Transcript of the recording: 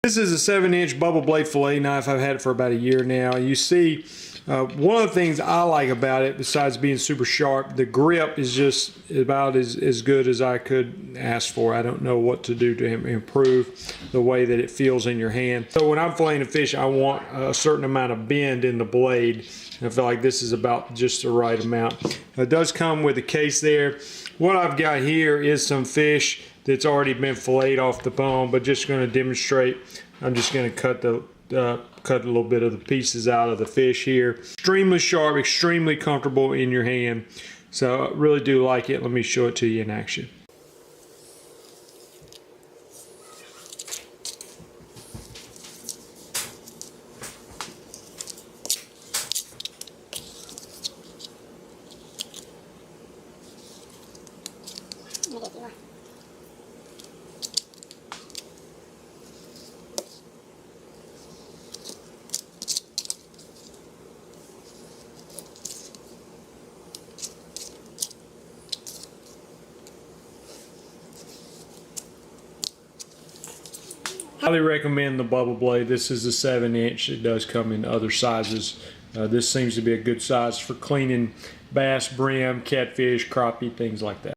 This is a 7-inch Bubba blade fillet knife. I've had it for about a year now. You see, one of the things I like about it, besides being super sharp, the grip is just about as good as I could ask for. I don't know what to do to improve the way that it feels in your hand. So when I'm filleting a fish, I want a certain amount of bend in the blade. I feel like this is about just the right amount. It does come with a case there. What I've got here is some fish that's already been filleted off the bone, but just going to demonstrate. I'm just going to cut a little bit of the pieces out of the fish here. Extremely sharp, extremely comfortable in your hand. So I really do like it. Let me show it to you in action. Highly recommend the Bubba blade. This is a 7-inch. It does come in other sizes. This seems to be a good size for cleaning bass, brim, catfish, crappie, things like that.